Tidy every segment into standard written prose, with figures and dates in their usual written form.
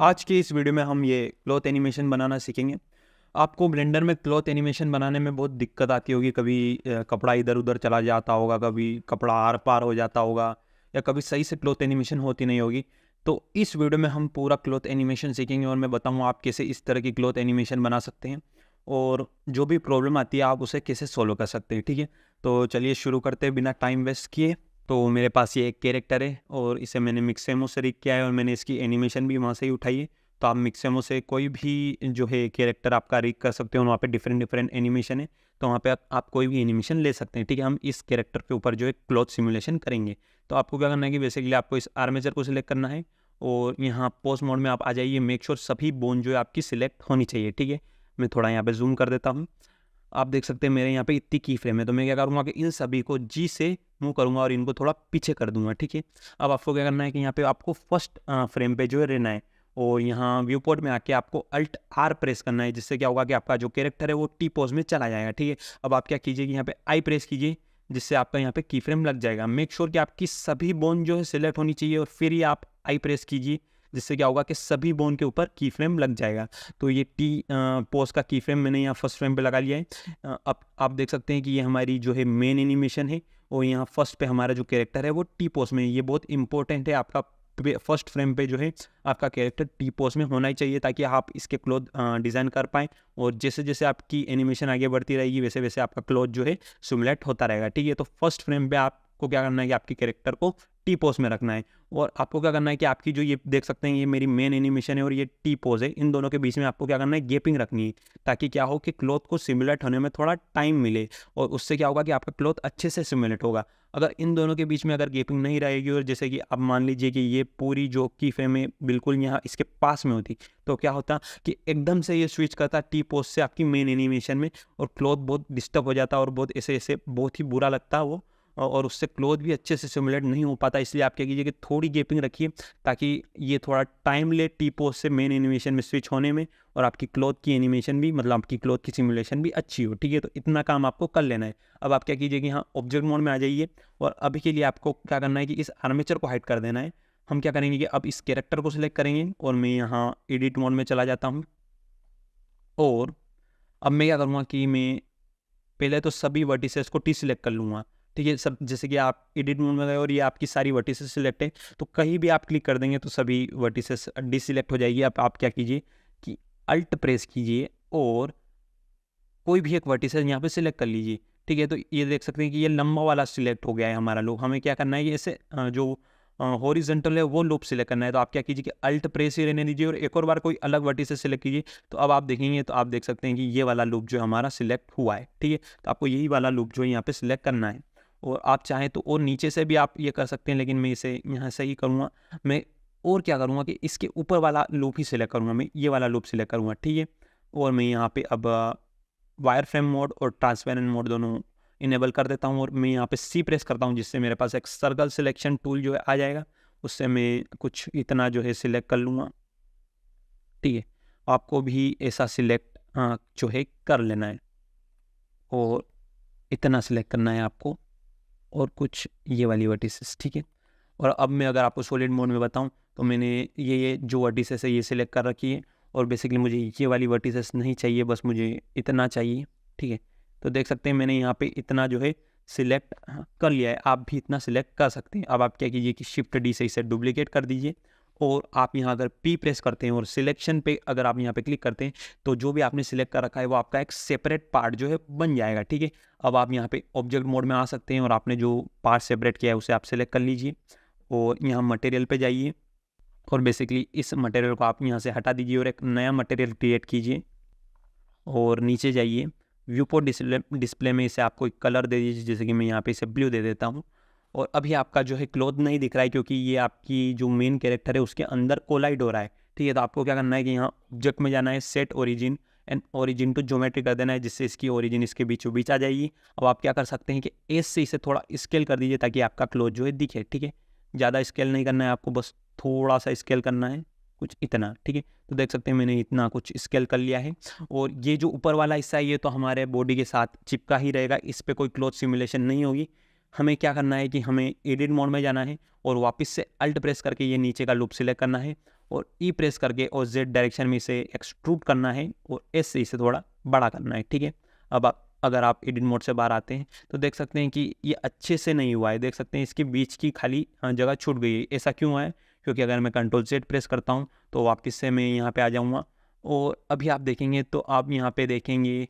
आज की इस वीडियो में हम ये क्लॉथ एनिमेशन बनाना सीखेंगे। आपको ब्लेंडर में क्लॉथ एनिमेशन बनाने में बहुत दिक्कत आती होगी। कभी कपड़ा इधर उधर चला जाता होगा, कभी कपड़ा आर पार हो जाता होगा, या कभी सही से क्लॉथ एनिमेशन होती नहीं होगी। तो इस वीडियो में हम पूरा क्लॉथ एनिमेशन सीखेंगे और मैं बताऊंगा आप कैसे इस तरह की क्लॉथ एनिमेशन बना सकते हैं और जो भी प्रॉब्लम आती है आप उसे कैसे सोल्व कर सकते हैं। ठीक है, तो चलिए शुरू करते हैं बिना टाइम वेस्ट किए। तो मेरे पास ये एक कैरेक्टर है और इसे मैंने मिक्सेमो से रिग किया है और मैंने इसकी एनिमेशन भी वहाँ से ही उठाई है। तो आप मिक्सेमो से कोई भी जो है कैरेक्टर आपका रिग कर सकते हो, वहाँ पे डिफरेंट डिफरेंट एनिमेशन है, तो वहाँ पे आप कोई भी एनिमेशन ले सकते हैं। ठीक है, हम इस कैरेक्टर के ऊपर जो है क्लॉथ सिमुलेशन करेंगे। तो आपको क्या करना है कि बेसिकली आपको इस आर्मेचर को सिलेक्ट करना है और यहाँ पोज मोड में आप आ जाइए। मेक श्योर सभी बोन जो है आपकी सिलेक्ट होनी चाहिए। ठीक है, मैं थोड़ा यहाँ पे जूम कर देता हूँ। आप देख सकते हैं मेरे यहाँ पे इतनी की फ्रेम है, तो मैं क्या करूँगा कि इन सभी को जी से मूव करूँगा और इनको थोड़ा पीछे कर दूंगा। ठीक है, अब आपको क्या करना है कि यहाँ पे आपको फर्स्ट फ्रेम पे जो है रहना है और यहाँ व्यू पोर्ट में आके आपको अल्ट आर प्रेस करना है, जिससे क्या होगा कि आपका जो कैरेक्टर है वो टी पोज में चला जाएगा। ठीक है, अब आप क्या कीजिए कि यहाँ पे आई प्रेस कीजिए, जिससे आपका यहाँ पे की फ्रेम लग जाएगा। मेक श्योर कि आपकी सभी बोन जो है सिलेक्ट होनी चाहिए और फिर ही आप आई प्रेस कीजिए, जिससे क्या होगा कि सभी बोन के ऊपर की फ्रेम लग जाएगा। तो ये टी पोज का की फ्रेम मैंने यहाँ फर्स्ट फ्रेम पे लगा लिया है। अब आप देख सकते हैं कि ये हमारी जो है मेन एनिमेशन है और यहाँ फर्स्ट पे हमारा जो कैरेक्टर है वो टी पोज में है। ये बहुत इंपॉर्टेंट है, आपका फर्स्ट फ्रेम पे जो है आपका कैरेक्टर टी पोज में होना ही चाहिए, ताकि आप इसके क्लोथ डिज़ाइन कर पाएँ और जैसे जैसे आपकी एनिमेशन आगे बढ़ती रहेगी वैसे वैसे आपका क्लोथ जो है सिमुलेट होता रहेगा। ठीक है, तो फर्स्ट फ्रेम पे आपको क्या करना है कि आपकी कैरेक्टर को टी पोज में रखना है और आपको क्या करना है कि आपकी जो ये देख सकते हैं ये मेरी मेन एनिमेशन है और ये टी पोज है, इन दोनों के बीच में आपको क्या करना है गैपिंग रखनी है, ताकि क्या हो कि क्लॉथ को सिमुलेट होने में थोड़ा टाइम मिले और उससे क्या होगा कि आपका क्लॉथ अच्छे से सिमुलेट होगा। अगर इन दोनों के बीच में अगर गैपिंग नहीं रहेगी और जैसे कि अब मान लीजिए कि ये पूरी जो की फ्रेम है बिल्कुल यहाँ इसके पास में होती, तो क्या होता कि एकदम से ये स्विच करता टी पोज से आपकी मेन एनिमेशन में और क्लॉथ बहुत डिस्टर्ब हो जाता और बहुत ऐसे ऐसे बहुत ही बुरा लगता वो और उससे क्लॉथ भी अच्छे से सिमुलेट नहीं हो पाता। इसलिए आप क्या कीजिए कि थोड़ी गैपिंग रखिए ताकि ये थोड़ा टाइम ले टी पोज से मेन एनिमेशन में स्विच होने में और आपकी क्लॉथ की एनिमेशन भी मतलब आपकी क्लॉथ की सिमुलेशन भी अच्छी हो। ठीक है, तो इतना काम आपको कर लेना है। अब आप क्या कीजिए कि यहाँ ऑब्जेक्ट मोड में आ जाइए और अभी के लिए आपको क्या करना है कि इस आर्मेचर को हाइड कर देना है। हम क्या करेंगे कि अब इस कैरेक्टर को सिलेक्ट करेंगे और मैं यहाँ एडिट मोड में चला जाता हूँ और अब मैं क्या करूँगा कि मैं पहले तो सभी वर्टिसेस को टी सिलेक्ट कर लूँगा। ठीक है, सब जैसे कि आप एडिट मोड में गए और ये आपकी सारी वर्टिसेस सिलेक्ट है, तो कहीं भी आप क्लिक कर देंगे तो सभी वर्टिसेस डी सिलेक्ट हो जाएगी। अब आप क्या कीजिए कि अल्ट प्रेस कीजिए और कोई भी एक वर्टिसेस यहाँ पे सिलेक्ट कर लीजिए। ठीक है, तो ये देख सकते हैं कि ये लंबा वाला सिलेक्ट हो गया है हमारा लूप। हमें क्या करना है कि ऐसे जो हॉरिजॉन्टल है वो लूप सिलेक्ट करना है। तो आप क्या कीजिए कि अल्ट प्रेस ही रहने दीजिए और एक और बार कोई अलग वर्टिसेस सिलेक्ट कीजिए। तो अब आप देखेंगे तो आप देख सकते हैं कि ये वाला लूप जो हमारा सिलेक्ट हुआ है। ठीक है, तो आपको यही वाला लूप जो है यहाँ पे सिलेक्ट करना है और आप चाहें तो और नीचे से भी आप ये कर सकते हैं, लेकिन मैं इसे यहाँ से ही करूँगा। मैं और क्या करूँगा कि इसके ऊपर वाला लूप ही सिलेक्ट करूँगा, मैं ये वाला लूप सिलेक्ट करूँगा। ठीक है, और मैं यहाँ पे अब वायर फ्रेम मोड और ट्रांसपेरेंट मोड दोनों इनेबल कर देता हूँ और मैं यहाँ पे सी प्रेस करता हूँ, जिससे मेरे पास एक सर्कल सिलेक्शन टूल जो है आ जाएगा। उससे मैं कुछ इतना जो है सिलेक्ट कर लूँगा। ठीक है, आपको भी ऐसा सिलेक्ट जो है कर लेना है और इतना सिलेक्ट करना है आपको और कुछ ये वाली वर्टिसेस। ठीक है, और अब मैं अगर आपको सॉलिड मोड में बताऊं तो मैंने ये जो वर्टिसेस है ये सिलेक्ट कर रखी है और बेसिकली मुझे ये वाली वर्टिसेस नहीं चाहिए, बस मुझे इतना चाहिए। ठीक है, तो देख सकते हैं मैंने यहाँ पे इतना जो है सिलेक्ट कर लिया है। आप भी इतना सिलेक्ट कर सकते हैं। अब आप क्या कीजिए कि शिफ्ट डी से इसे डुप्लीकेट कर दीजिए और आप यहाँ अगर पी प्रेस करते हैं और सिलेक्शन पे अगर आप यहाँ पे क्लिक करते हैं तो जो भी आपने सिलेक्ट कर रखा है वो आपका एक सेपरेट पार्ट जो है बन जाएगा। ठीक है, अब आप यहाँ पे ऑब्जेक्ट मोड में आ सकते हैं और आपने जो पार्ट सेपरेट किया है उसे आप सिलेक्ट कर लीजिए और यहाँ मटेरियल पे जाइए और बेसिकली इस मटेरियल को आप यहाँ से हटा दीजिए और एक नया मटेरियल क्रिएट कीजिए और नीचे जाइए व्यू पोर्ट डिस्प्ले में इसे आपको एक कलर दे दीजिए, जैसे कि मैं यहाँ पे इसे ब्लू दे देता हूँ। और अभी आपका जो है क्लॉथ नहीं दिख रहा है क्योंकि ये आपकी जो मेन कैरेक्टर है उसके अंदर कोलाइड हो रहा है। ठीक है, तो आपको क्या करना है कि यहाँ ऑब्जेक्ट में जाना है, set origin and origin to geometry कर देना है, जिससे इसकी ओरिजिन इसके बीचों बीच आ जाएगी। अब आप क्या कर सकते हैं कि एस से इसे थोड़ा स्केल कर दीजिए ताकि आपका क्लॉथ जो है दिखे। ठीक है, ज़्यादा स्केल नहीं करना है आपको, बस थोड़ा सा स्केल करना है, कुछ इतना। ठीक है, तो देख सकते हैं मैंने इतना कुछ स्केल कर लिया है और ये जो ऊपर वाला हिस्सा है ये तो हमारे बॉडी के साथ चिपका ही रहेगा, इस पर कोई क्लॉथ सिमुलेशन नहीं होगी। हमें क्या करना है कि हमें एडिट मोड में जाना है और वापस से अल्ट प्रेस करके ये नीचे का लूप सिलेक्ट करना है और ई प्रेस करके और जेड डायरेक्शन में इसे एक्सट्रूड करना है और एस से इसे थोड़ा बड़ा करना है, ठीक है। अब आप अगर आप एडिट मोड से बाहर आते हैं तो देख सकते हैं कि ये अच्छे से नहीं हुआ है, देख सकते हैं इसके बीच की खाली जगह छूट गई है। ऐसा क्यों हुआ है? क्योंकि अगर मैं कंट्रोल जेड प्रेस करता हूँ तो वापस से मैं यहाँ पे आ जाऊँगा और अभी आप देखेंगे तो आप यहाँ पे देखेंगे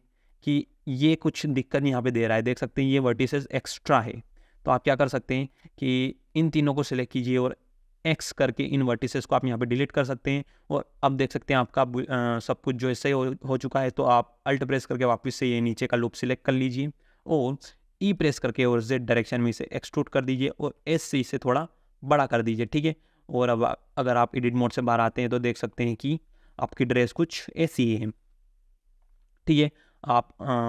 कि ये कुछ दिक्कत यहाँ पे दे रहा है, देख सकते हैं ये वर्टिसेस एक्स्ट्रा है। तो आप क्या कर सकते हैं कि इन तीनों को सिलेक्ट कीजिए और एक्स करके इन वर्टिसेस को आप यहाँ पे डिलीट कर सकते हैं और अब देख सकते हैं आपका सब कुछ जो इससे हो चुका है। तो आप अल्ट प्रेस करके वापस से ये नीचे का लूप सिलेक्ट कर लीजिए और ई प्रेस करके और जेड डायरेक्शन में इसे एक्सट्रूड कर दीजिए और एस से इसे थोड़ा बड़ा कर दीजिए, ठीक है। और अब अगर आप एडिट मोड से बाहर आते हैं तो देख सकते हैं कि आपकी ड्रेस कुछ ऐसी ही है, ठीक है। आप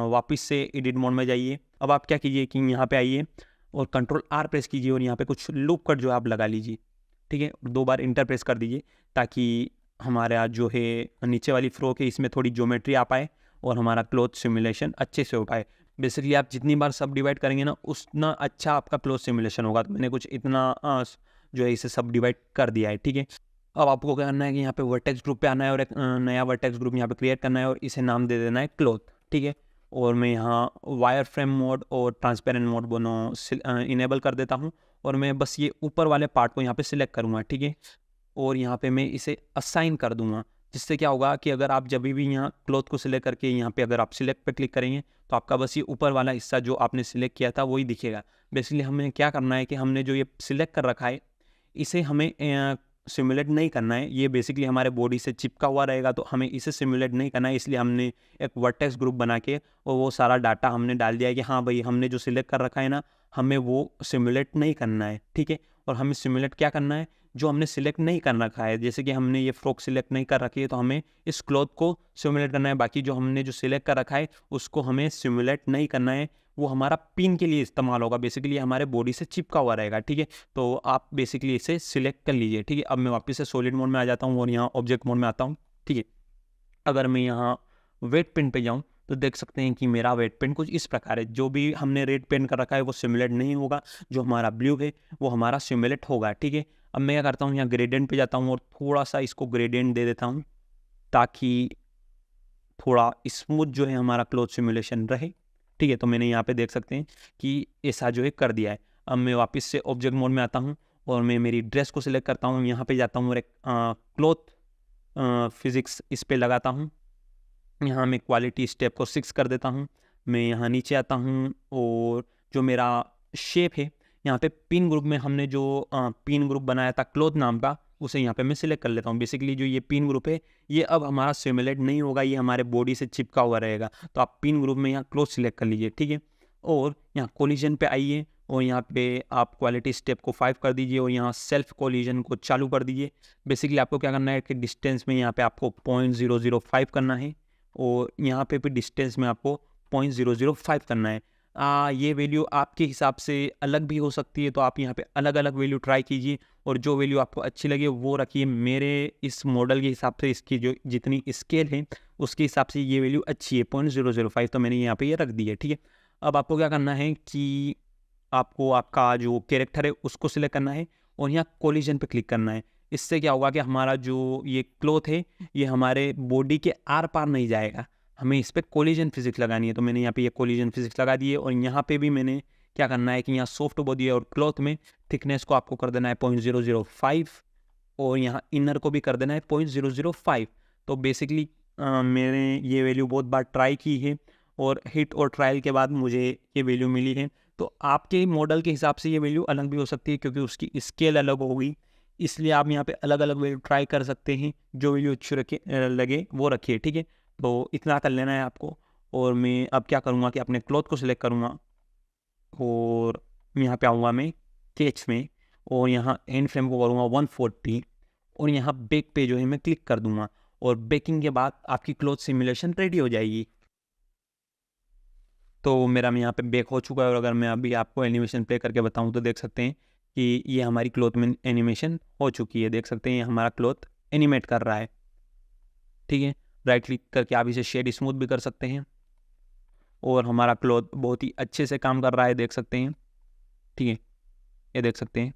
वापस से एडिट मोड में जाइए। अब आप क्या कीजिए कि यहाँ पे आइए और कंट्रोल आर प्रेस कीजिए और यहाँ पे कुछ लूप कट जो आप लगा लीजिए, ठीक है। 2 बार इंटर प्रेस कर दीजिए ताकि हमारा जो है नीचे वाली फ्रॉक है इसमें थोड़ी ज्योमेट्री आ पाए और हमारा क्लॉथ सिमुलेशन अच्छे से हो पाए। बेसिकली आप जितनी बार सब डिवाइड करेंगे ना उतना अच्छा आपका क्लॉथ सिमुलेशन होगा। तो मैंने कुछ इतना जो है इसे सब डिवाइड कर दिया है, ठीक है। अब आपको क्या करना है कि यहाँ पे वर्टेक्स ग्रुप पे आना है और एक नया वर्टेक्स ग्रुप यहाँ पे क्रिएट करना है और इसे नाम दे देना है क्लॉथ, ठीक है। और मैं यहाँ वायर फ्रेम मोड और ट्रांसपेरेंट मोड दोनों इनेबल कर देता हूँ और मैं बस ये ऊपर वाले पार्ट को यहाँ पे सिलेक्ट करूँगा, ठीक है। और यहाँ पे मैं इसे असाइन कर दूंगा, जिससे क्या होगा कि अगर आप जब भी यहाँ क्लॉथ को सिलेक्ट करके यहाँ पे अगर आप सिलेक्ट पे क्लिक करेंगे तो आपका बस ये ऊपर वाला हिस्सा जो आपने सिलेक्ट किया था वही दिखेगा। बेसिकली हमें क्या करना है कि हमने जो ये सिलेक्ट कर रखा है इसे हमें सिमुलेट नहीं करना है। ये बेसिकली हमारे बॉडी से चिपका हुआ रहेगा तो हमें इसे सिमुलेट नहीं करना है, इसलिए हमने एक वर्टेक्स ग्रुप बना के और वो सारा डाटा हमने डाल दिया है कि हाँ भाई हमने जो सिलेक्ट कर रखा है ना हमें वो सिमुलेट नहीं करना है, ठीक है। और हमें सिमुलेट क्या करना है, जो हमने सिलेक्ट नहीं कर रखा है। जैसे कि हमने ये फ्रॉक सिलेक्ट नहीं कर रखी है तो हमें इस क्लॉथ को सिमुलेट करना है। बाकी जो हमने जो सिलेक्ट कर रखा है उसको हमें सिमुलेट नहीं करना है, वो हमारा पिन के लिए इस्तेमाल होगा। बेसिकली हमारे बॉडी से चिपका हुआ रहेगा, ठीक है। तो आप बेसिकली इसे सिलेक्ट कर लीजिए, ठीक है। अब मैं वापस से सॉलिड मोड में आ जाता हूँ और यहाँ ऑब्जेक्ट मोड में आता हूँ, ठीक है। अगर मैं यहाँ वेट पेन पे जाऊँ तो देख सकते हैं कि मेरा वेट पेन कुछ इस प्रकार है। जो भी हमने रेड पेन कर रखा है वो सिमुलेट नहीं होगा, जो हमारा ब्लू है वो हमारा सिमुलेट होगा, ठीक है। अब मैं क्या करता हूँ, यहाँ ग्रेडियंट पे जाता हूँ और थोड़ा सा इसको ग्रेडियंट दे देता हूँ ताकि थोड़ा स्मूथ जो है हमारा क्लॉथ सिमुलेशन रहे, ठीक है। तो मैंने यहाँ पे देख सकते हैं कि ऐसा जो है कर दिया है। अब मैं वापस से ऑब्जेक्ट मोड में आता हूँ और मैं मेरी ड्रेस को सिलेक्ट करता हूँ, यहाँ पे जाता हूँ और एक क्लॉथ फिजिक्स इस पे लगाता हूँ। यहाँ मैं क्वालिटी स्टेप को 6 कर देता हूँ। मैं यहाँ नीचे आता हूँ और जो मेरा शेप है यहाँ पे पिन ग्रुप में हमने जो पिन ग्रुप बनाया था क्लॉथ नाम का उसे यहाँ पे मैं सिलेक्ट कर लेता हूँ। बेसिकली जो ये पिन ग्रुप है ये अब हमारा सिमुलेट नहीं होगा, ये हमारे बॉडी से चिपका हुआ रहेगा। तो आप पिन ग्रुप में यहाँ क्लॉथ सिलेक्ट कर लीजिए, ठीक है। और यहाँ कोलिजन पे आइए और यहाँ पे आप क्वालिटी स्टेप को 5 कर दीजिए और यहाँ सेल्फ कोलिजन को चालू कर दीजिए। बेसिकली आपको क्या करना है कि डिस्टेंस में यहाँ पे आपको 0.005 करना है और यहाँ पे भी डिस्टेंस में आपको 0.005 करना है। ये वैल्यू आपके हिसाब से अलग भी हो सकती है, तो आप यहाँ पे अलग अलग वैल्यू ट्राई कीजिए और जो वैल्यू आपको अच्छी लगे वो रखिए। मेरे इस मॉडल के हिसाब से इसकी जो जितनी स्केल है उसके हिसाब से ये वैल्यू अच्छी है 0.005, तो मैंने यहाँ पे ये रख दी है, ठीक है। अब आपको क्या करना है कि आपको आपका जो कैरेक्टर है उसको सिलेक्ट करना है और यहाँ कोलिजन पे क्लिक करना है। इससे क्या होगा कि हमारा जो ये क्लॉथ है ये हमारे बॉडी के आर पार नहीं जाएगा, हमें इस पर कोलिजन फिजिक्स लगानी है। तो मैंने यहाँ पे ये कोलिजन फिजिक्स लगा दी है और यहाँ पे भी मैंने क्या करना है कि यहाँ सॉफ्ट बॉडी है और क्लॉथ में थिकनेस को आपको कर देना है 0.005 और यहाँ इनर को भी कर देना है 0.005। तो बेसिकली मैंने ये वैल्यू बहुत बार ट्राई की है और हिट और ट्रायल के बाद मुझे ये वैल्यू मिली है। तो आपके मॉडल के हिसाब से ये वैल्यू अलग भी हो सकती है क्योंकि उसकी स्केल अलग होगी, इसलिए आप यहाँ पे अलग अलग वैल्यू ट्राई कर सकते हैं। जो वैल्यू अच्छी रखे लगे वो रखिए, ठीक है। तो इतना कर लेना है आपको। और मैं अब क्या करूँगा कि अपने क्लॉथ को सिलेक्ट करूँगा और यहाँ पे आऊँगा मैं कैच में और यहाँ एंड फ्रेम को करूँगा 140 और यहाँ बेक पे जो है मैं क्लिक कर दूँगा और बेकिंग के बाद आपकी क्लॉथ सिमुलेशन रेडी हो जाएगी। तो मेरा मैं यहाँ पे बेक हो चुका है और अगर मैं अभी आपको एनिमेशन प्ले करके बताऊँ तो देख सकते हैं कि ये हमारी क्लॉथ में एनिमेशन हो चुकी है। देख सकते हैं ये हमारा क्लॉथ एनिमेट कर रहा है, ठीक है। राइट क्लिक करके आप इसे शेड स्मूथ भी कर सकते हैं और हमारा क्लॉथ बहुत ही अच्छे से काम कर रहा है, देख सकते हैं। ठीक है, ये देख सकते हैं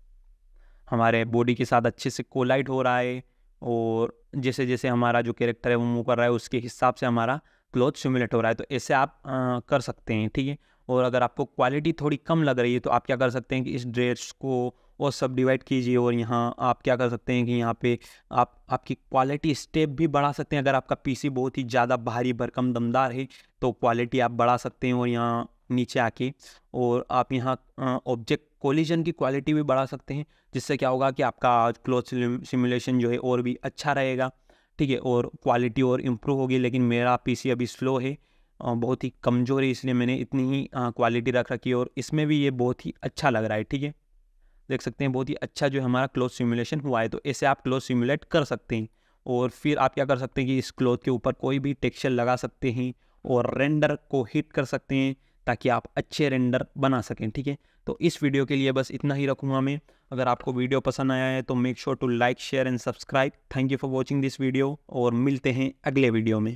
हमारे बॉडी के साथ अच्छे से कोलाइड हो रहा है, और जैसे जैसे हमारा जो कैरेक्टर है वो मूव कर रहा है उसके हिसाब से हमारा क्लॉथ सिमुलेट हो रहा है। तो ऐसे आप कर सकते हैं, ठीक है। और अगर आपको क्वालिटी थोड़ी कम लग रही है तो आप क्या कर सकते हैं कि इस ड्रेस को और सब डिवाइड कीजिए, और यहाँ आप क्या कर सकते हैं कि यहाँ पे आप आपकी क्वालिटी स्टेप भी बढ़ा सकते हैं। अगर आपका पीसी बहुत ही ज़्यादा भारी भरकम दमदार है तो क्वालिटी आप बढ़ा सकते हैं, और यहाँ नीचे आके और आप यहाँ ऑब्जेक्ट कोलिजन की क्वालिटी भी बढ़ा सकते हैं, जिससे क्या होगा कि आपका क्लॉथ सिमुलेशन जो है और भी अच्छा रहेगा, ठीक है, और क्वालिटी और इम्प्रूव होगी। लेकिन मेरा पीसी अभी स्लो है, बहुत ही कमज़ोर है, इसलिए मैंने इतनी ही क्वालिटी रख रखी है, और इसमें भी ये बहुत ही अच्छा लग रहा है, ठीक है। देख सकते हैं बहुत ही अच्छा जो है हमारा क्लॉथ सिमुलेशन हुआ है। तो ऐसे आप क्लॉथ सिमुलेट कर सकते हैं, और फिर आप क्या कर सकते हैं कि इस क्लॉथ के ऊपर कोई भी टेक्सचर लगा सकते हैं और रेंडर को हिट कर सकते हैं, ताकि आप अच्छे रेंडर बना सकें, ठीक है। तो इस वीडियो के लिए बस इतना ही रखूँगा मैं। अगर आपको वीडियो पसंद आया है तो make sure to like, share and subscribe. Thank you for watching this video, और मिलते हैं अगले वीडियो में।